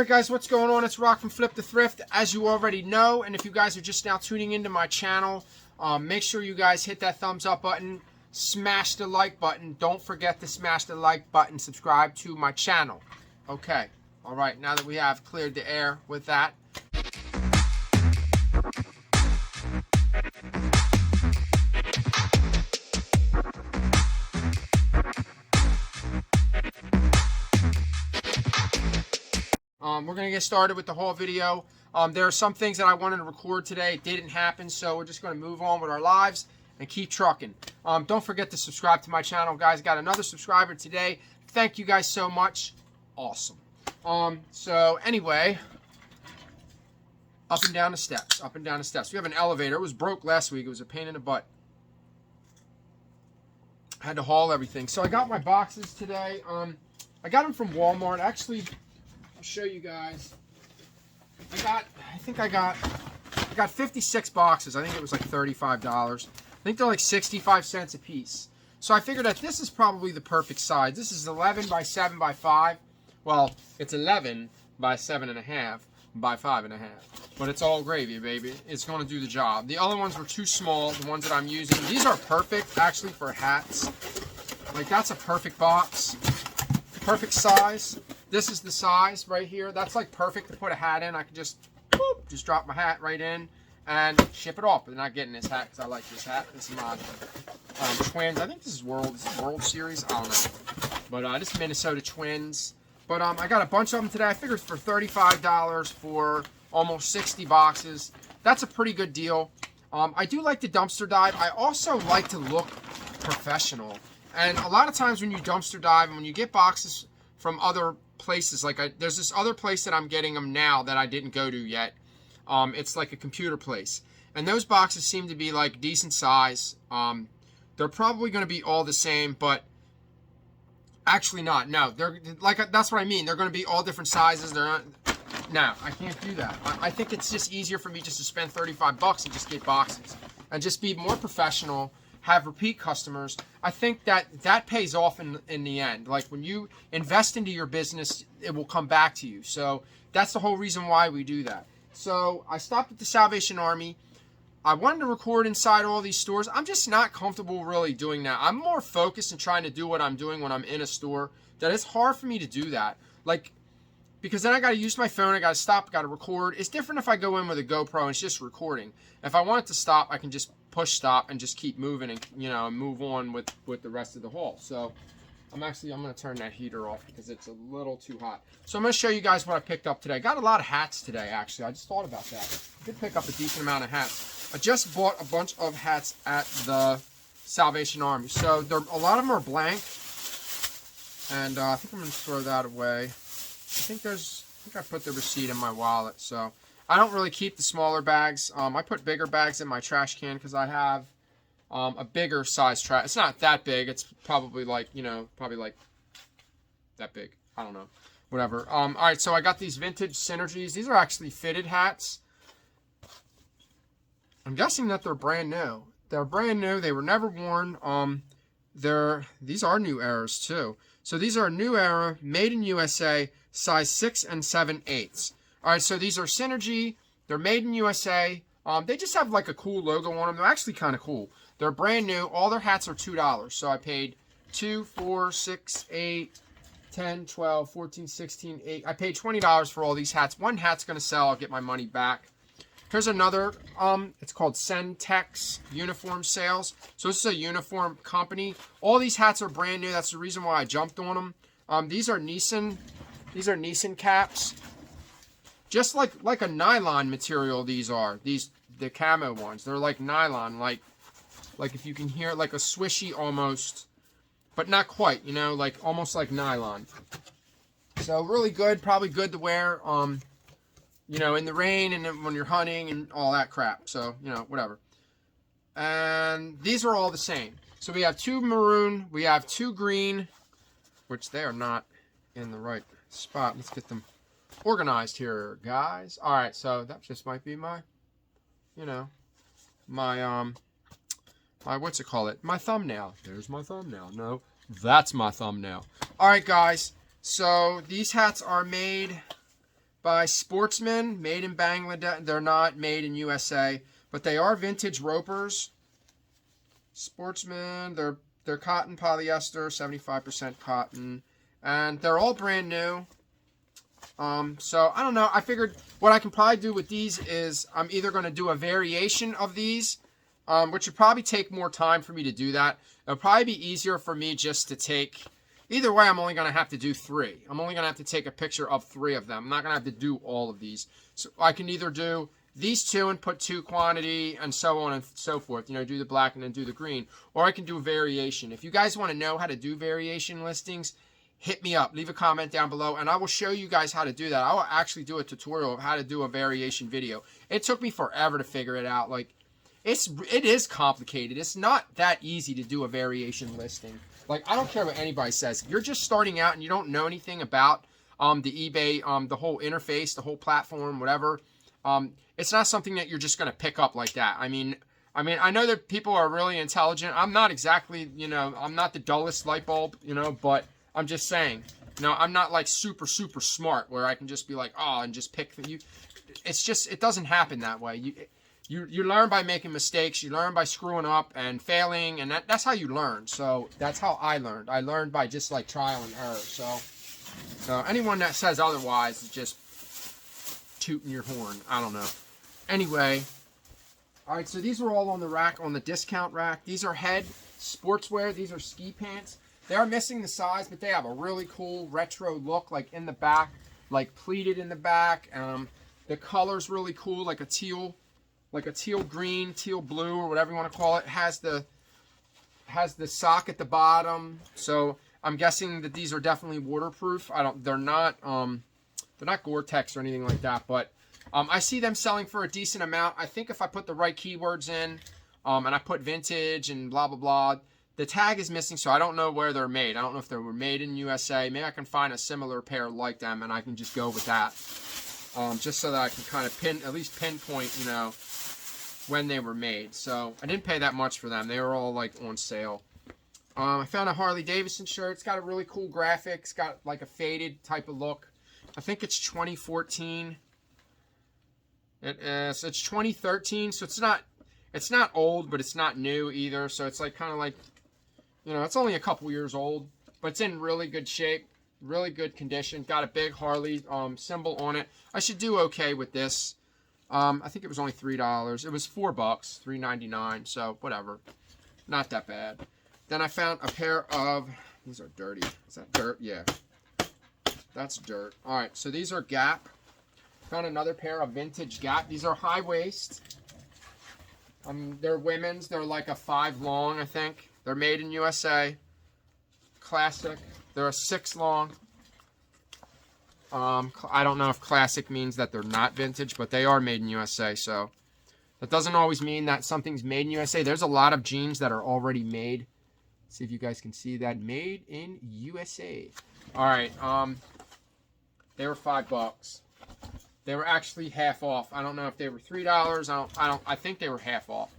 Alright guys, what's going on? It's Rock from Flip the Thrift, as you already know. And if you guys are just now tuning into my channel, make sure you guys hit that thumbs up button, smash the like button. Don't forget to smash the like button, subscribe to my channel. Okay, alright, now that we have cleared the air with that. We're going to get started with the whole video. There are some things that I wanted to record today. It didn't happen, so we're just going to move on with our lives and keep trucking. Don't forget to subscribe to my channel, guys. Got another subscriber today. Thank you guys so much. Awesome. So anyway, up and down the steps, up and down the steps. We have an elevator. It was broke last week. It was a pain in the butt. I had to haul everything. So I got my boxes today. I got them from Walmart. Actually, I'll show you guys. I got 56 boxes. I think it was like $35. I think they're like 65 cents a piece. So I figured that this is probably the perfect size. This is 11 by 7 by 5. Well, it's 11 by 7.5 by 5.5. But it's all gravy, baby. It's going to do the job. The other ones were too small, the ones that I'm using. These are perfect, actually, for hats. Like, that's a perfect box. Perfect size. This is the size right here. That's like perfect to put a hat in. I can just, boop, just drop my hat right in and ship it off. But they're not getting this hat because I like this hat. This is my Twins. I think this is World Series. I don't know. But this is Minnesota Twins. But I got a bunch of them today. I figured for $35 for almost 60 boxes. That's a pretty good deal. I do like to dumpster dive. I also like to look professional. And a lot of times when you dumpster dive and when you get boxes from other places, like there's this other place that I'm getting them now that I didn't go to yet. It's like a computer place. And those boxes seem to be like decent size. They're probably going to be all the same, but actually not. No, they're like, that's what I mean. They're going to be all different sizes. They're not. No, I can't do that. I think it's just easier for me just to spend 35 bucks and just get boxes and just be more professional. Have repeat customers. I think that pays off in the end. Like when you invest into your business, it will come back to you. So that's the whole reason why we do that. So I stopped at the Salvation Army. I wanted to record inside all these stores. I'm just not comfortable really doing that. I'm more focused in trying to do what I'm doing when I'm in a store. That it's hard for me to do that. Like, because then I got to use my phone. I got to stop. I got to record. It's different if I go in with a GoPro and it's just recording. If I want it to stop, I can just push stop and just keep moving and, you know, move on with the rest of the haul. So I'm going to turn that heater off because it's a little too hot. So I'm going to show you guys what I picked up today. I got a lot of hats today, actually. I just thought about that. I did pick up a decent amount of hats. I just bought a bunch of hats at the Salvation Army. So a lot of them are blank. And I think I'm going to throw that away. I think I put the receipt in my wallet. So I don't really keep the smaller bags. I put bigger bags in my trash can because I have a bigger size trash. It's not that big. It's probably like, you know, probably like that big. I don't know. Whatever. All right, so I got these vintage Synergies. These are actually fitted hats. I'm guessing that they're brand new. They're brand new. They were never worn. These are New Eras too. So these are New Era, made in USA, size 6 and 7/8. All right, so these are Synergy. They're made in USA. They just have like a cool logo on them. They're actually kind of cool. They're brand new. All their hats are $2. So I paid 2, 4, 6, 8, 10, 12, 14, 16, 8. I paid $20 for all these hats. One hat's going to sell. I'll get my money back. Here's another. It's called Centex Uniform Sales. So this is a uniform company. All these hats are brand new. That's the reason why I jumped on them. These are Nissan. These are Nissan caps. Just like a nylon material. These are the camo ones. They're like nylon. Like if you can hear, like a swishy almost, but not quite. You know, like almost like nylon. So really good. Probably good to wear. You know, in the rain and when you're hunting and all that crap. So, you know, whatever. And these are all the same. So we have 2 maroon. We have 2 green, which they are not in the right spot. Let's get them organized here, guys. All right, so that just might be my, you know, my, what's it called? My thumbnail. There's my thumbnail. No, that's my thumbnail. All right, guys. So these hats are made by Sportsman, made in Bangladesh. They're not made in USA, but they are vintage ropers. Sportsman, they're cotton polyester, 75% cotton, and they're all brand new. So I don't know. I figured what I can probably do with these is I'm either going to do a variation of these, which would probably take more time for me to do that. It'll probably be easier for me just to take. Either way, I'm only going to have to do 3. I'm only going to have to take a picture of 3 of them. I'm not going to have to do all of these. So I can either do these 2 and put 2 quantity and so on and so forth. You know, do the black and then do the green. Or I can do a variation. If you guys want to know how to do variation listings, hit me up. Leave a comment down below and I will show you guys how to do that. I will actually do a tutorial of how to do a variation video. It took me forever to figure it out. Like, it is complicated. It's not that easy to do a variation listing. Like, I don't care what anybody says. If you're just starting out and you don't know anything about the eBay, the whole interface, the whole platform, whatever, it's not something that you're just going to pick up like that. I mean, I know that people are really intelligent. I'm not exactly, you know, I'm not the dullest light bulb, you know, but I'm just saying, you know, I'm not like super, super smart where I can just be like, oh, and just pick you. It's just, it doesn't happen that way. You learn by making mistakes. You learn by screwing up and failing, and that's how you learn. So that's how I learned. I learned by just like trial and error. So anyone that says otherwise is just tooting your horn. I don't know. Anyway, all right. So these are all on the rack, on the discount rack. These are Head sportswear. These are ski pants. They are missing the size, but they have a really cool retro look, like in the back, like pleated in the back. The color's really cool, like a teal green, teal blue, or whatever you want to call it. Has the sock at the bottom. So I'm guessing that these are definitely waterproof. They're not Gore-Tex or anything like that, but I see them selling for a decent amount. I think if I put the right keywords in, and I put vintage and blah blah blah, the tag is missing, so I don't know where they're made. I don't know if they were made in USA. Maybe I can find a similar pair like them, and I can just go with that, just so that I can kind of at least pinpoint, you know, when they were made. So I didn't pay that much for them. They were all like on sale. I found a Harley Davidson shirt. It's got a really cool graphic. It's got like a faded type of look. I think it's 2014. It's 2013, so it's not old, but it's not new either. So it's like kind of like, you know, it's only a couple years old, but it's in really good shape, really good condition. Got a big Harley symbol on it. I should do okay with this. I think it was only $3. It was $4, $3.99. So whatever, not that bad. Then I found a pair of, these are dirty. Is that dirt? Yeah, that's dirt. All right, so these are Gap. Found another pair of vintage Gap. These are high waist. They're women's. They're like a 5 long, I think. They're made in USA. Classic. They're a 6 long. I don't know if classic means that they're not vintage, but they are made in USA. So that doesn't always mean that something's made in USA. There's a lot of jeans that are already made. See if you guys can see that. Made in USA. All right. They were $5. They were actually half off. I don't know if they were $3. I think they were half off.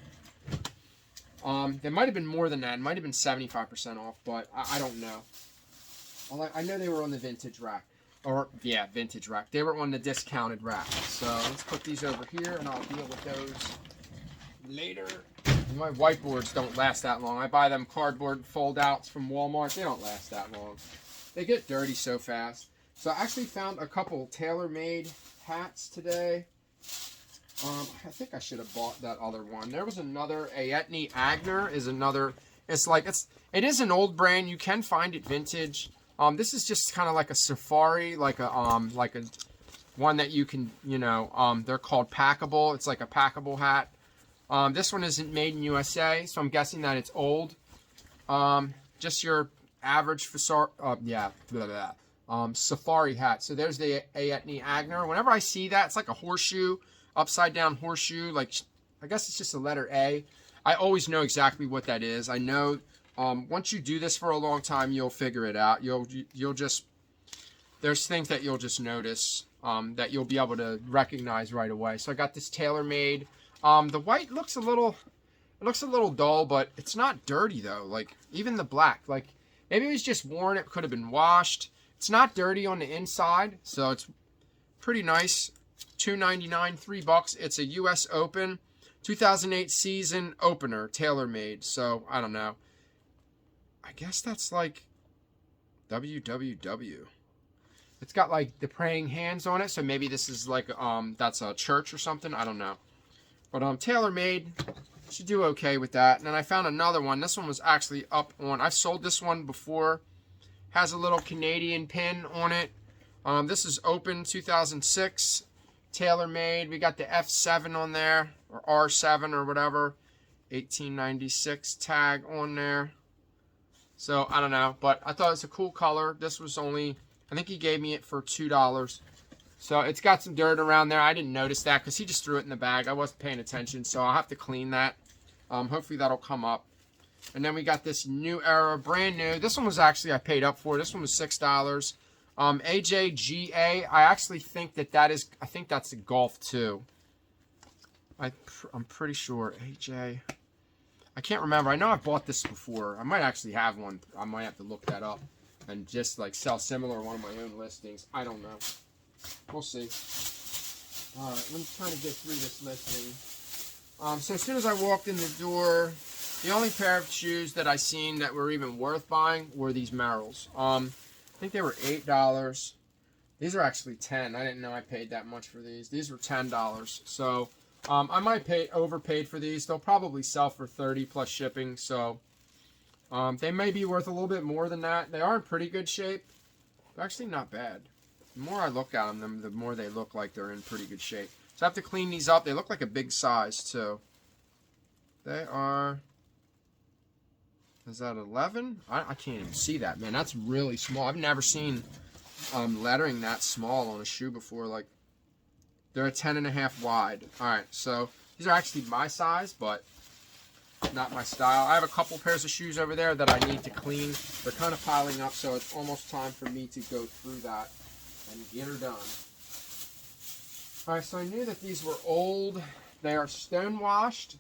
They might have been more than that. It might have been 75% off, but I don't know. I know they were on the vintage rack. Or, yeah, vintage rack. They were on the discounted rack. So, let's put these over here, and I'll deal with those later. And my whiteboards don't last that long. I buy them cardboard fold-outs from Walmart. They don't last that long. They get dirty so fast. So, I actually found a couple tailor-made hats today. I think I should have bought that other one. There was another, Ayetni Agner is another. It is an old brand. You can find it vintage. This is just kind of like a safari, like a one that you can, you know, they're called packable. It's like a packable hat. This one isn't made in USA, so I'm guessing that it's old. Just your average safari hat. So there's the Ayetni Agner. Whenever I see that, it's like a horseshoe, upside down horseshoe. Like, I guess it's just a letter A. I always know exactly what that is. I know. Once you do this for a long time, you'll figure it out. You'll just, there's things that you'll just notice that you'll be able to recognize right away. So I got this tailor-made. The white looks a little dull, but it's not dirty though. Like even the black, like maybe it was just worn. It could have been washed. It's not dirty on the inside, so it's Pretty nice. $2.99, $3. It's a U.S. Open 2008 season opener, tailor-made. So I don't know. I guess that's like www. It's got like the praying hands on it, so maybe this is like that's a church or something. I don't know. But tailor-made, should do okay with that. And then I found another one. This one was actually up on. I've sold this one before. Has a little Canadian pin on it. This is open 2006, tailor-made. We got the F7 on there, or R7 or whatever. 1896 tag on there. So, I don't know, but I thought it was a cool color. This was only, I think he gave me it for $2. So, it's got some dirt around there. I didn't notice that because he just threw it in the bag. I wasn't paying attention, so I'll have to clean that. Hopefully, that'll come up. And then we got this New Era, brand new. This one was actually, I paid up for. This one was $6. AJGA, I actually think I think that's a Golf 2. I'm pretty sure. AJ... I can't remember. I know I bought this before. I might actually have one. I might have to look that up and just like sell similar on one of my own listings. I don't know. We'll see. All right, let me try to get through this listing. So as soon as I walked in the door, the only pair of shoes that I seen that were even worth buying were these Merrells. I think they were $8. These are actually $10. I didn't know I paid that much for these. These were $10. So I might overpaid for these. They'll probably sell for $30 plus shipping. So they may be worth a little bit more than that. They are in pretty good shape. They're actually not bad. The more I look at them, the more they look like they're in pretty good shape. So I have to clean these up. They look like a big size too. They are... Is that 11? I can't even see that, man. That's really small. I've never seen lettering that small on a shoe before. Like, they're a 10.5 wide. All right, so these are actually my size, but not my style. I have a couple pairs of shoes over there that I need to clean. They're kind of piling up, so it's almost time for me to go through that and get her done. All right, so I knew that these were old. They are stone washed.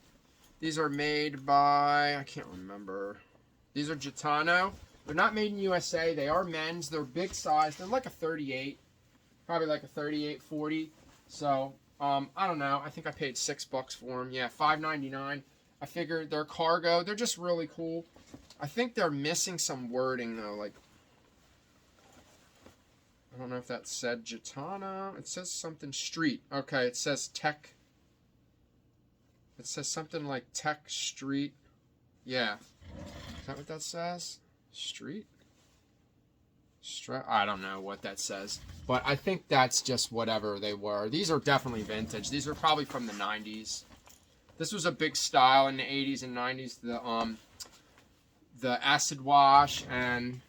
These are made by, I can't remember. These are Gitano. They're not made in USA. They are men's. They're big size. They're like a 38. Probably like a 38, 40. So, I don't know. I think I paid $6 for them. Yeah, $5.99. I figured they're cargo. They're just really cool. I think they're missing some wording, though. Like, I don't know if that said Gitano. It says something street. Okay, it says tech. It says something like Tech Street. Yeah. Is that what that says? Street? I don't know what that says. But I think that's just whatever they were. These are definitely vintage. These are probably from the 90s. This was a big style in the 80s and 90s. The acid wash and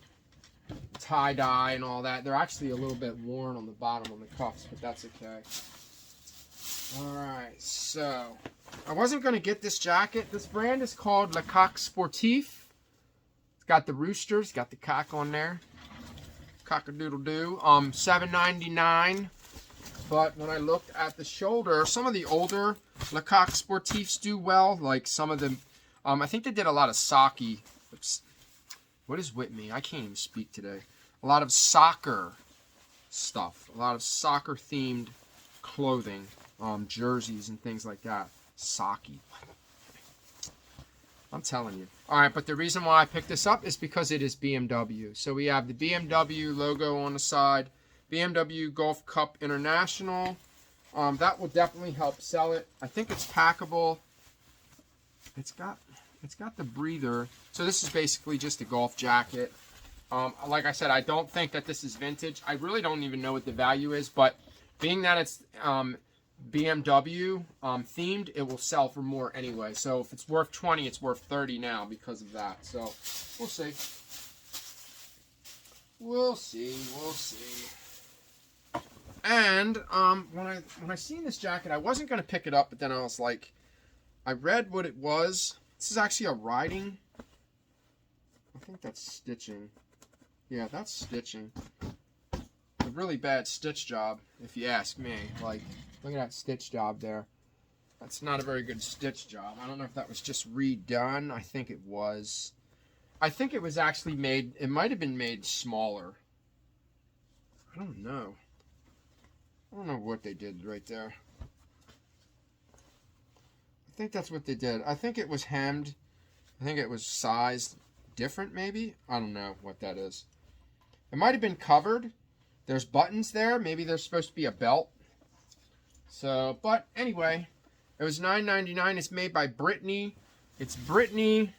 tie-dye and all that. They're actually a little bit worn on the bottom on the cuffs, but that's okay. Alright, so I wasn't going to get this jacket. This brand is called Le Coq Sportif. It's got the roosters, got the cock on there. Cock-a-doodle-doo. $7.99. But when I looked at the shoulder, some of the older Le Coq Sportifs do well. Like some of them, I think they did a lot of soccer. What is with me? I can't even speak today. A lot of soccer stuff. A lot of soccer-themed clothing. Jerseys and things like that. Saki. I'm telling you. Alright, but the reason why I picked this up is because it is BMW. So we have the BMW logo on the side. BMW Golf Cup International. That will definitely help sell it. I think it's packable. It's got the breather. So this is basically just a golf jacket. Like I said, I don't think that this is vintage. I really don't even know what the value is, but being that it's BMW themed, it will sell for more anyway. So if it's worth 20, it's worth 30 now because of that. So we'll see. We'll see. And when I seen this jacket, I wasn't gonna pick it up, but then I was like, I read what it was. This is actually a riding. I think that's stitching. Yeah, that's stitching. A really bad stitch job, if you ask me. Like, look at that stitch job there. That's not a very good stitch job. I don't know if that was just redone. I think it was. I think it was actually made, it might have been made smaller. I don't know. I don't know what they did right there. I think that's what they did. I think it was hemmed. I think it was sized different, maybe. I don't know what that is. It might have been covered. There's buttons there. Maybe there's supposed to be a belt. So, but anyway, it was $9.99. It's made by Brittany. It's Brittany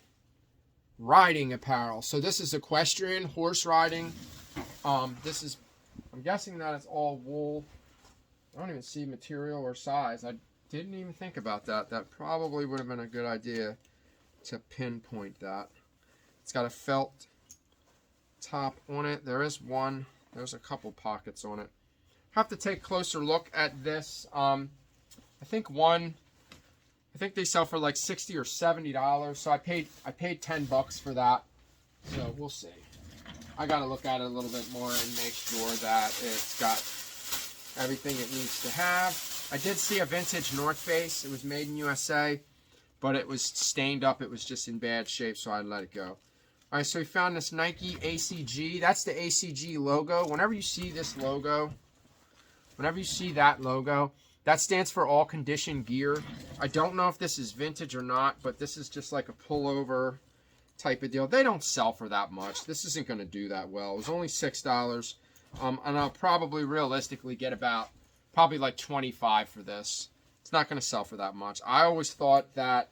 Riding Apparel. So this is equestrian, horse riding. This is, I'm guessing that it's all wool. I don't even see material or size. I didn't even think about that. That probably would have been a good idea to pinpoint that. It's got a felt top on it. There is one. There's a couple pockets on it. Have to take a closer look at this. I think they sell for like $60 or $70. So I paid $10 for that. So we'll see. I got to look at it a little bit more and make sure that it's got everything it needs to have. I did see a vintage North Face. It was made in USA, but it was stained up. It was just in bad shape, so I let it go. All right, so we found this Nike ACG. That's the ACG logo. Whenever you see this logo, whenever you see that logo, that stands for All Condition Gear. I don't know if this is vintage or not, but this is just like a pullover type of deal. They don't sell for that much. This isn't going to do that well. It was only $6. And I'll probably realistically get about probably like $25 for this. It's not going to sell for that much. I always thought that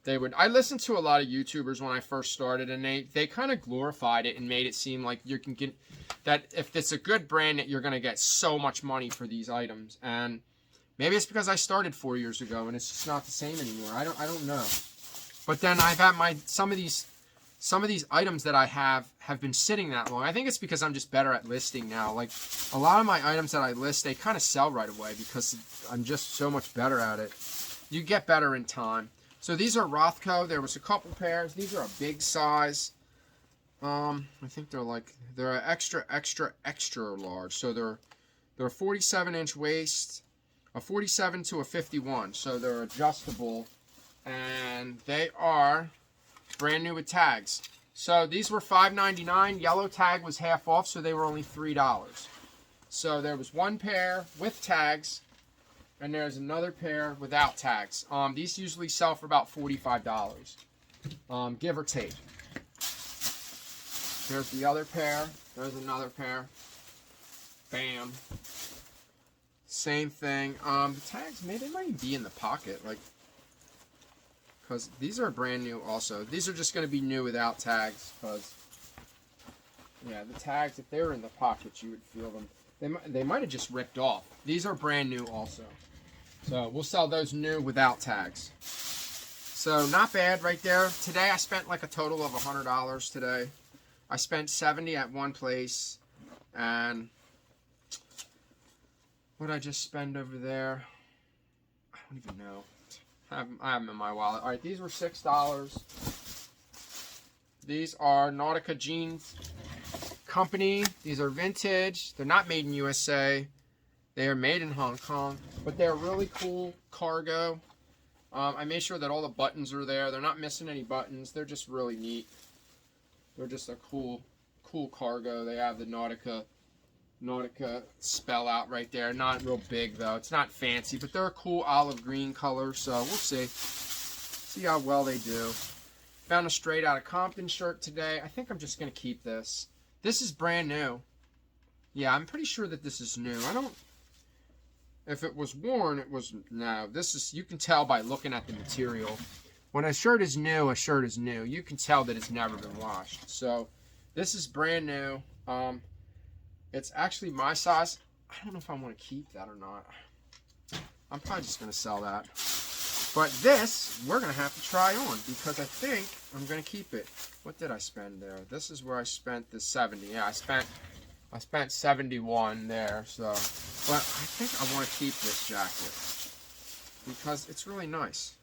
they would. I listened to a lot of YouTubers when I first started, and they kind of glorified it and made it seem like you can get that if it's a good brand that you're going to get so much money for these items. And maybe it's because I started 4 years ago and it's just not the same anymore. I don't know. But then I've had some of these items that I have been sitting that long. I think it's because I'm just better at listing now. Like a lot of my items that I list, they kind of sell right away because I'm just so much better at it. You get better in time. So these are Rothko. There was a couple pairs. These are a big size. I think they're an extra large. So they're a 47-inch waist, a 47 to a 51. So they're adjustable, and they are brand new with tags. So these were $5.99. Yellow tag was half off, so they were only $3. So there was one pair with tags, and there's another pair without tags. These usually sell for about $45, give or take. There's the other pair. There's another pair. Bam. Same thing. The tags, maybe they might even be in the pocket, like, because these are brand new also. These are just going to be new without tags, because, yeah, the tags, if they were in the pockets, you would feel them. They might have just ripped off. These are brand new also. So we'll sell those new without tags. So not bad right there. Today I spent like a total of $100 today. I spent $70 at one place. And what did I just spend over there? I don't even know. I have them in my wallet. All right, these were $6. These are Nautica Jeans Company. These are vintage. They're not made in USA. They are made in Hong Kong, but they're really cool cargo. I made sure that all the buttons are there. They're not missing any buttons. They're just really neat. They're just a cool cargo. They have the Nautica spell out right there. Not real big though. It's not fancy, but they're a cool olive green color. So we'll see how well they do. Found a Straight Outta Compton shirt today. I think I'm just gonna keep this. This is brand new. Yeah, I'm pretty sure that this is new. If it was worn, it was no. This is, you can tell by looking at the material. When a shirt is new, a shirt is new. You can tell that it's never been washed. So this is brand new. It's actually my size. I don't know if I want to keep that or not. I'm probably just going to sell that. But this, we're going to have to try on because I think I'm going to keep it. What did I spend there? This is where I spent the 70. Yeah, I spent 71 there. So, but I think I want to keep this jacket because it's really nice.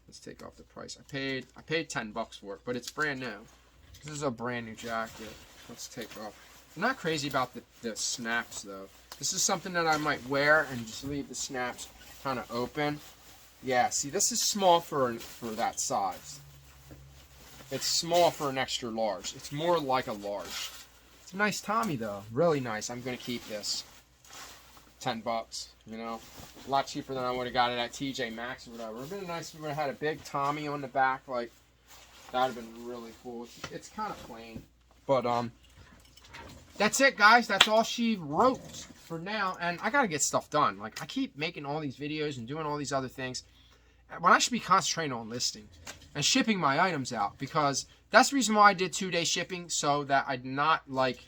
Let's take off the price. I paid $10 for it, but it's brand new. This is a brand new jacket. Let's take off. I'm not crazy about the snaps though. This is something that I might wear and just leave the snaps kind of open. Yeah, see, this is small for that size. It's small for an extra large. It's more like a large. It's a nice Tommy though. Really nice. I'm going to keep this. 10 bucks, you know. A lot cheaper than I would have got it at TJ Maxx or whatever. It would have been nice if we would have had a big Tommy on the back. Like, that would have been really cool. It's kind of plain. But, that's it, guys. That's all she wrote for now. And I got to get stuff done. Like, I keep making all these videos and doing all these other things when I should be concentrating on listing and shipping my items out. Because that's the reason why I did 2-day shipping, so that I'd not, like,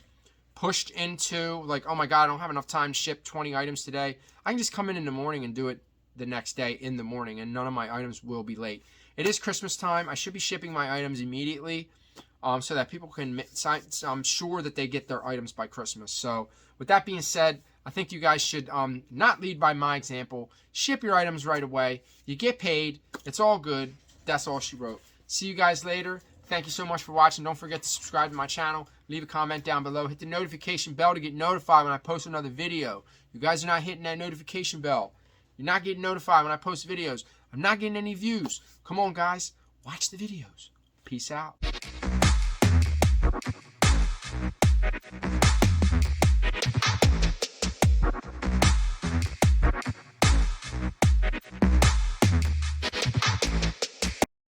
pushed into, like, oh my god, I don't have enough time to ship 20 items today. I can just come in the morning and do it the next day in the morning, and none of my items will be late. It is Christmas time. I should be shipping my items immediately, so that people can, I'm sure that they get their items by Christmas. So with that being said, I think you guys should not lead by my example. Ship your items right away. You get paid. It's all good. That's all she wrote. See you guys later. Thank you so much for watching. Don't forget to subscribe to my channel. Leave a comment down below. Hit the notification bell to get notified when I post another video. You guys are not hitting that notification bell. You're not getting notified when I post videos. I'm not getting any views. Come on, guys. Watch the videos. Peace out.